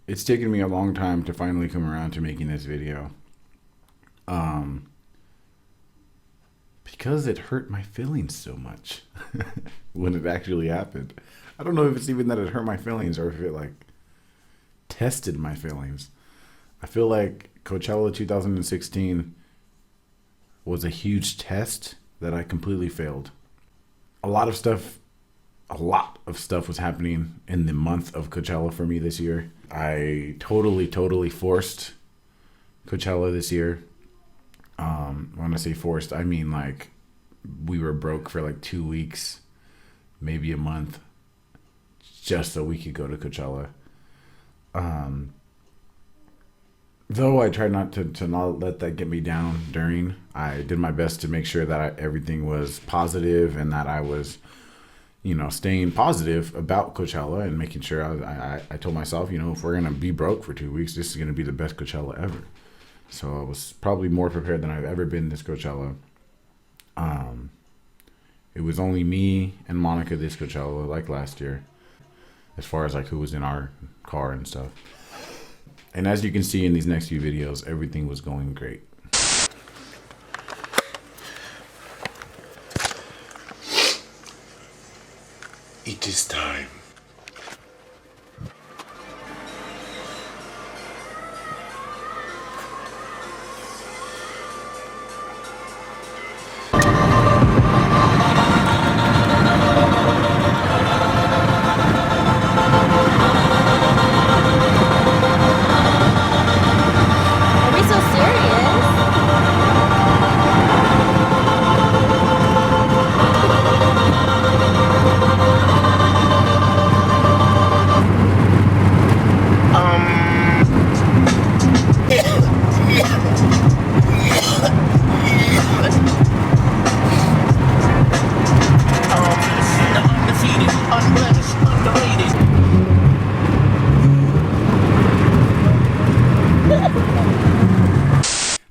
it's taken me a long time to finally come around to making this video. Because it hurt my feelings so much when it actually happened. I don't know if it's even that it hurt my feelings or if it like tested my feelings. I feel like Coachella 2016 was a huge test that I completely failed. A lot of stuff was happening in the month of Coachella for me this year. I totally forced Coachella this year. When I say forced, I mean like we were broke for like 2 weeks, maybe a month, just so we could go to Coachella. Though I tried not to not let that get me down during, I did my best to make sure that everything was positive and that I was, staying positive about Coachella and making sure I told myself, if we're going to be broke for 2 weeks, this is going to be the best Coachella ever. So I was probably more prepared than I've ever been this Coachella. It was only me and Monica this Coachella, like last year, as far as like who was in our car and stuff. And as you can see in these next few videos, everything was going great. It is time. Are we so serious? Undefeated, unblemished, underrated.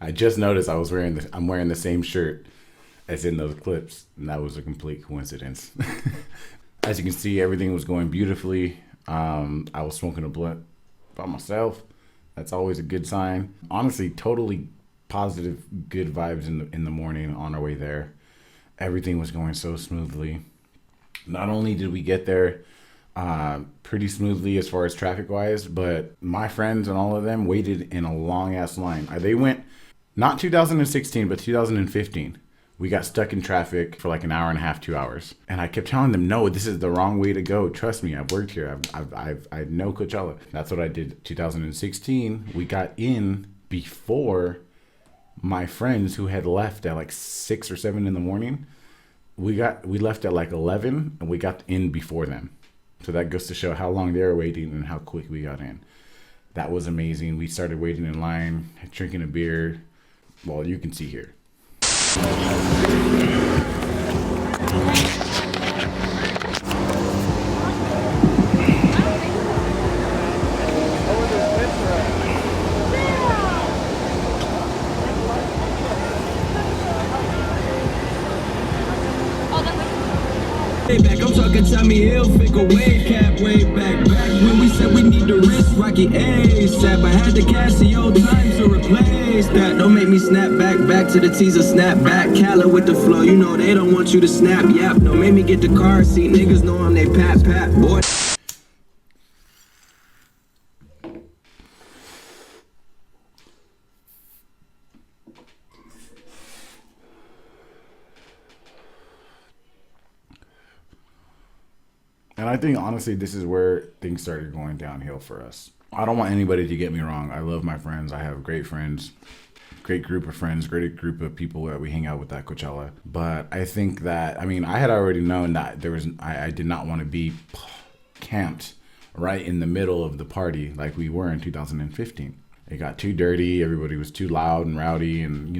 I just noticed I'm wearing the same shirt as in those clips, and that was a complete coincidence. As you can see, everything was going beautifully. I was smoking a blunt by myself. That's always a good sign. Honestly, totally positive, good vibes in the morning on our way there. Everything was going so smoothly. Not only did we get there pretty smoothly as far as traffic wise, but my friends and all of them waited in a long ass line. They went not 2016, but 2015. We got stuck in traffic for like an hour and a half, 2 hours. And I kept telling them, no, this is the wrong way to go. Trust me, I've worked here. I know Coachella. That's what I did. 2016, we got in before my friends who had left at like 6 or 7 in the morning. We left at like 11 and we got in before them. So that goes to show how long they were waiting and how quick we got in. That was amazing. We started waiting in line, drinking a beer. Well, you can see here. Back, I'm talking Tommy Hilfiger, wave cap, way back when we said we need the wrist, Rocky ASAP. I had the Casio time to replace that. Don't make me snap back to the teaser, snap back. Calla with the flow, you know they don't want you to snap, yap. Don't make me get the car seat, niggas know I'm they pat, boy. And I think, honestly, this is where things started going downhill for us. I don't want anybody to get me wrong. I love my friends. I have great friends, great group of friends, great group of people that we hang out with at Coachella. But I think that, I had already known that I did not want to be camped right in the middle of the party like we were in 2015. It got too dirty. Everybody was too loud and rowdy. And,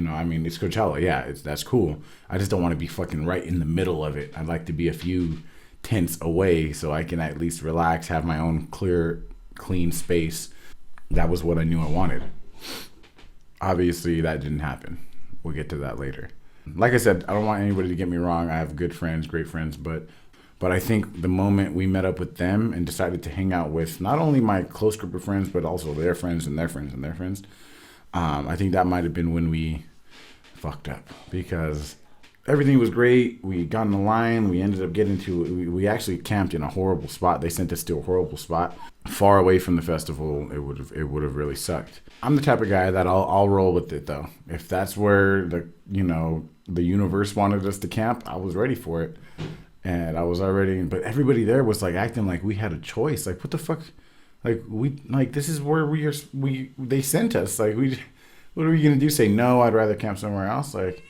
it's Coachella. Yeah, that's cool. I just don't want to be fucking right in the middle of it. I'd like to be a few tents away so I can at least relax, have my own clear, clean space. That was what I knew I wanted. Obviously, that didn't happen. We'll get to that later. Like I said, I don't want anybody to get me wrong. I have good friends, great friends, but But I think the moment we met up with them and decided to hang out with not only my close group of friends, but also their friends and their friends and their friends, I think that might have been when we fucked up, because everything was great. We got in the line. We ended up getting to, we actually camped in a horrible spot. They sent us to a horrible spot far away from the festival. It would have really sucked. I'm the type of guy that I'll roll with it though. If that's where the universe wanted us to camp, I was ready for it. And I was already, but everybody there was like acting like we had a choice. Like, what the fuck? Like this is where they sent us. Like, what are we gonna do? Say no? I'd rather camp somewhere else. Like,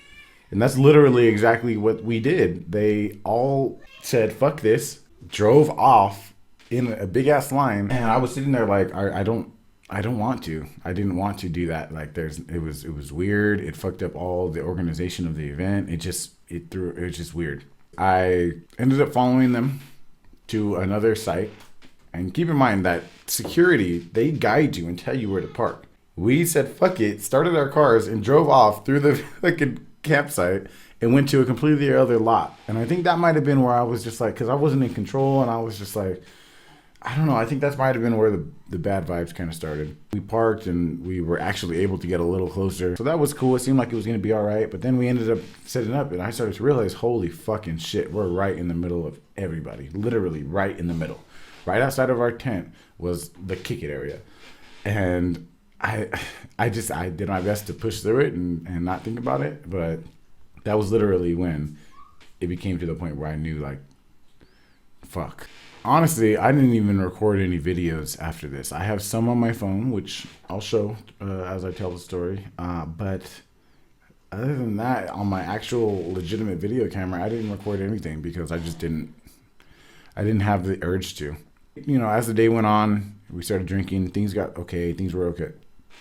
and that's literally exactly what we did. They all said fuck this, drove off in a big ass line, and I was sitting there like, I don't want to. I didn't want to do that. Like, it was weird. It fucked up all the organization of the event. It was just weird. I ended up following them to another site. And keep in mind that security, they guide you and tell you where to park. We said fuck it, started our cars and drove off through the fucking campsite and went to a completely other lot. And I think that might have been where I was just like, because I wasn't in control and I was just like, I don't know. I think that might have been where the bad vibes kind of started. We parked and we were actually able to get a little closer. So that was cool. It seemed like it was going to be all right. But then we ended up setting up and I started to realize, holy fucking shit, we're right in the middle of everybody. Literally right in the middle. Right outside of our tent was the kick it area. And I did my best to push through it and not think about it. But that was literally when it became to the point where I knew, like, fuck. Honestly, I didn't even record any videos after this. I have some on my phone, which I'll show as I tell the story. But other than that, on my actual legitimate video camera, I didn't record anything because I didn't have the urge to. You know, as the day went on, we started drinking. Things got okay. Things were okay.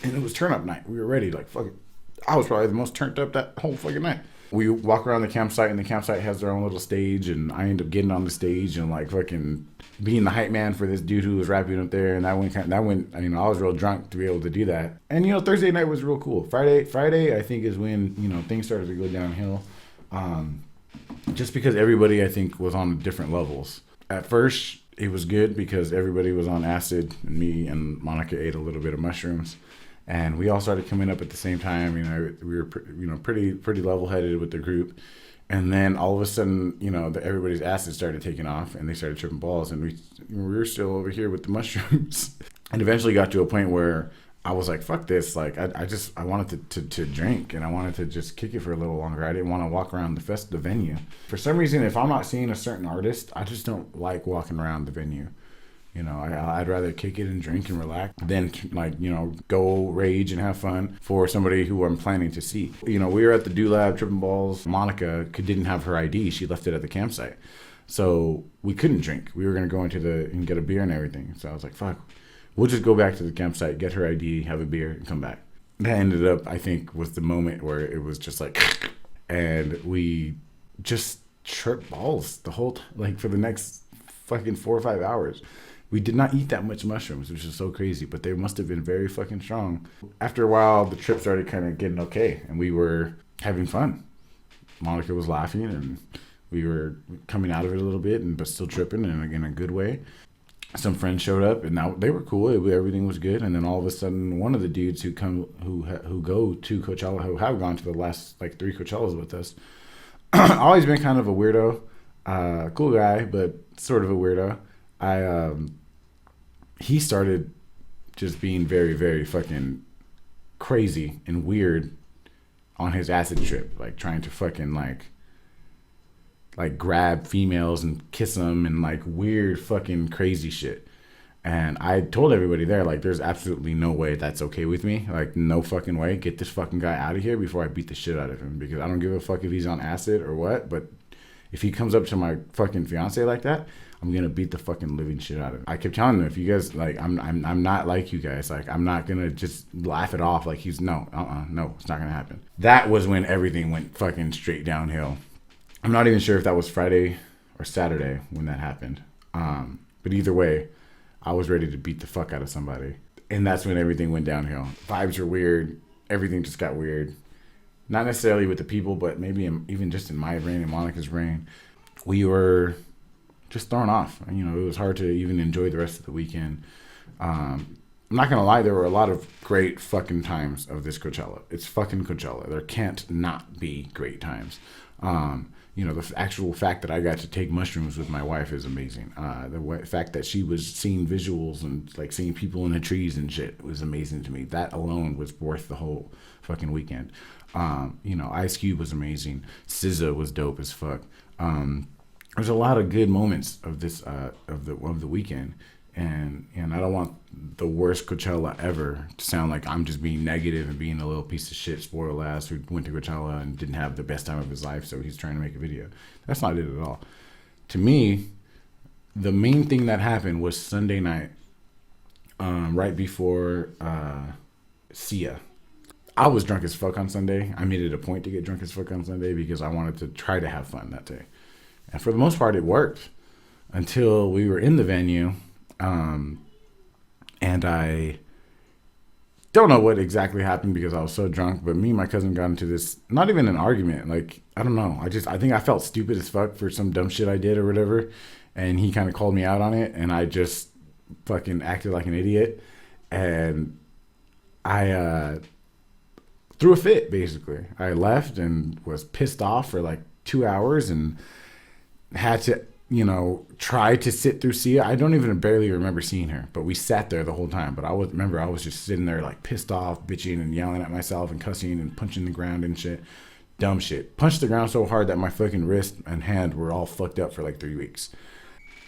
And it was turn up night. We were ready. Like, fuck it. I was probably the most turned up that whole fucking night. We walk around the campsite, and the campsite has their own little stage, and I end up getting on the stage and like fucking being the hype man for this dude who was rapping up there, and that went. You know, I was real drunk to be able to do that. And you know, Thursday night was real cool. Friday, I think is when things started to go downhill, just because everybody I think was on different levels. At first, it was good because everybody was on acid, and me and Monica ate a little bit of mushrooms. And we all started coming up at the same time. You know, we were pretty level-headed with the group. And then all of a sudden, everybody's acid started taking off, and they started tripping balls. And we were still over here with the mushrooms. And eventually got to a point where I was like, "Fuck this!" Like, I wanted to drink, and I wanted to just kick it for a little longer. I didn't want to walk around the venue. For some reason, if I'm not seeing a certain artist, I just don't like walking around the venue. You know, I'd rather kick it and drink and relax than go rage and have fun for somebody who I'm planning to see. You know, we were at the Do Lab tripping balls. Monica didn't have her ID. She left it at the campsite. So we couldn't drink. We were going to go and get a beer and everything. So I was like, fuck, we'll just go back to the campsite, get her ID, have a beer, and come back. That ended up, I think, was the moment where it was just like, and we just tripped balls the whole time, like for the next fucking 4 or 5 hours. We did not eat that much mushrooms, which is so crazy, but they must have been very fucking strong. After a while, the trip started kind of getting okay, and we were having fun. Monica was laughing, and we were coming out of it a little bit, but still tripping in a good way. Some friends showed up, and now they were cool. Everything was good, and then all of a sudden, one of the dudes who go to Coachella, who have gone to the last 3 Coachellas with us, always been kind of a weirdo, cool guy, but sort of a weirdo. He started just being very, very fucking crazy and weird on his acid trip, like trying to fucking like grab females and kiss them and like weird fucking crazy shit. And I told everybody there, like, there's absolutely no way that's okay with me. Like, no fucking way. Get this fucking guy out of here before I beat the shit out of him, because I don't give a fuck if he's on acid or what, but if he comes up to my fucking fiance like that, I'm gonna beat the fucking living shit out of him. I kept telling him, if you guys like, I'm not like you guys. Like, I'm not gonna just laugh it off. Like, he's no, it's not gonna happen. That was when everything went fucking straight downhill. I'm not even sure if that was Friday or Saturday when that happened. But either way, I was ready to beat the fuck out of somebody, and that's when everything went downhill. Vibes were weird. Everything just got weird. Not necessarily with the people, but maybe even just in my brain and Monica's brain. We were just thrown off. You know, it was hard to even enjoy the rest of the weekend. I'm not gonna lie, there were a lot of great fucking times of this Coachella. It's fucking Coachella. There can't not be great times. You know, the actual fact that I got to take mushrooms with my wife is amazing. The fact that she was seeing visuals and like seeing people in the trees and shit was amazing to me. That alone was worth the whole fucking weekend. You know, Ice Cube was amazing. SZA was dope as fuck. There's a lot of good moments of this of the weekend. And I don't want the worst Coachella ever to sound like I'm just being negative and being a little piece of shit spoiled ass who went to Coachella and didn't have the best time of his life, so he's trying to make a video. That's not it at all. To me, the main thing that happened was Sunday night, right before Sia. I was drunk as fuck on Sunday. I made it a point to get drunk as fuck on Sunday because I wanted to try to have fun that day. And for the most part, it worked until we were in the venue. And I don't know what exactly happened because I was so drunk, but me and my cousin got into this, not even an argument. Like, I don't know. I think I felt stupid as fuck for some dumb shit I did or whatever. And he kind of called me out on it. And I just fucking acted like an idiot. And I, threw a fit, basically. I left and was pissed off for like 2 hours and had to, you know, try to sit through Sia. I don't even barely remember seeing her, but we sat there the whole time. But I was just sitting there like pissed off, bitching and yelling at myself and cussing and punching the ground and shit. Dumb shit. Punched the ground so hard that my fucking wrist and hand were all fucked up for like 3 weeks.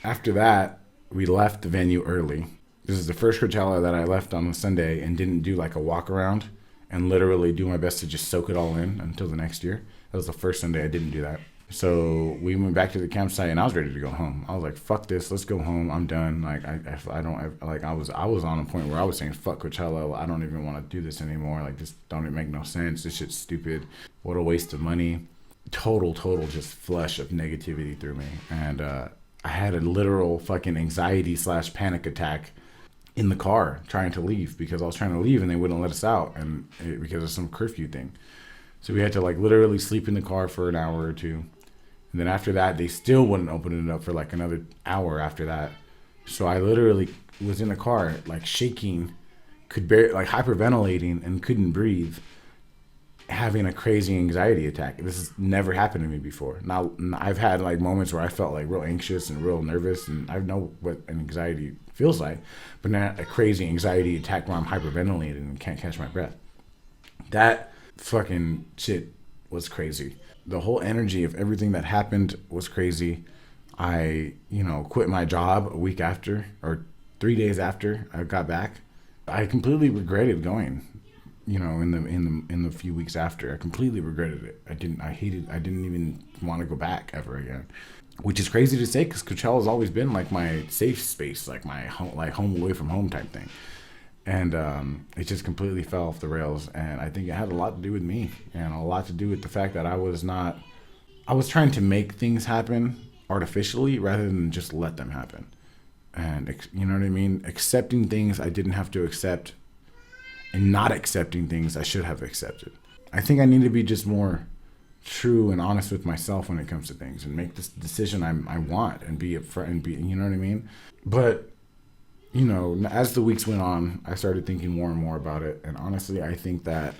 After that, we left the venue early. This is the first Coachella that I left on a Sunday and didn't do like a walk around and literally do my best to just soak it all in until the next year. That was the first Sunday I didn't do that. So we went back to the campsite and I was ready to go home. I was like, fuck this, let's go home. I'm done. Like, I was on a point where I was saying, fuck Coachella. I don't even want to do this anymore. Like, this don't even make no sense. This shit's stupid. What a waste of money. Total just flush of negativity through me. And I had a literal fucking anxiety/panic attack in the car trying to leave because I was trying to leave and they wouldn't let us out because of some curfew thing. So we had to like literally sleep in the car for an hour or two. And then after that, they still wouldn't open it up for like another hour after that. So I literally was in the car, like shaking, like hyperventilating and couldn't breathe, having a crazy anxiety attack. This has never happened to me before. Now, I've had like moments where I felt like real anxious and real nervous, and I know what an anxiety feels like, but not a crazy anxiety attack where I'm hyperventilating and can't catch my breath. That fucking shit was crazy. The whole energy of everything that happened was crazy. I, quit my job a week after, or 3 days after I got back. I completely regretted going, in the few weeks after. I completely regretted it. I didn't even want to go back ever again. Which is crazy to say because Coachella has always been like my safe space, like my home away from home type thing. And it just completely fell off the rails. And I think it had a lot to do with me and a lot to do with the fact that I was trying to make things happen artificially rather than just let them happen. And you know what I mean? Accepting things I didn't have to accept and not accepting things I should have accepted. I think I need to be just more true and honest with myself when it comes to things and make this decision I want and be upfront and be, you know what I mean? But as the weeks went on, I started thinking more and more about it. And honestly, I think that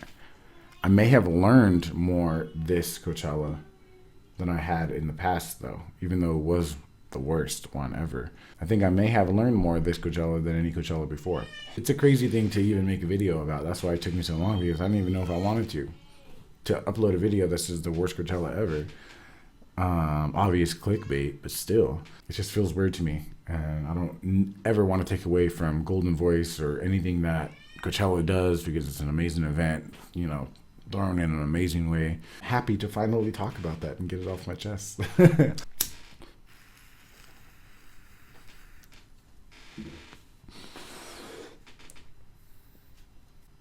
I may have learned more this Coachella than I had in the past, though, even though it was the worst one ever. I think I may have learned more this Coachella than any Coachella before. It's a crazy thing to even make a video about. That's why it took me so long, because I didn't even know if I wanted to upload a video that's just the worst Coachella ever. Obvious clickbait, but still, it just feels weird to me. And I don't ever want to take away from Golden Voice or anything that Coachella does, because it's an amazing event, thrown in an amazing way. Happy to finally talk about that and get it off my chest.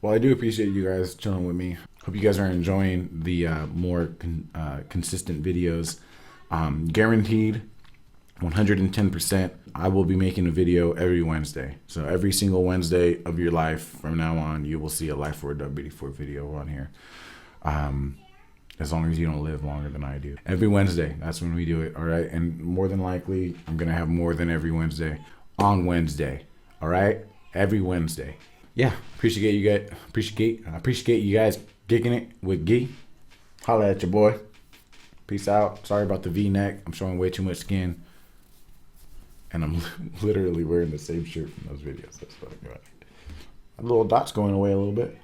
Well, I do appreciate you guys chilling with me. Hope you guys are enjoying the more consistent videos. Guaranteed 110%. I will be making a video every Wednesday. So every single Wednesday of your life from now on, you will see a Life for a WD4 video on here. as long as you don't live longer than I do. Every Wednesday, that's when we do it, all right? And more than likely, I'm going to have more than every Wednesday on Wednesday, all right? Every Wednesday. Yeah, appreciate you guys. I appreciate you guys kicking it with Gee. Holla at your boy. Peace out. Sorry about the V-neck. I'm showing way too much skin. And I'm literally wearing the same shirt from those videos. That's funny. My little dot's going away a little bit.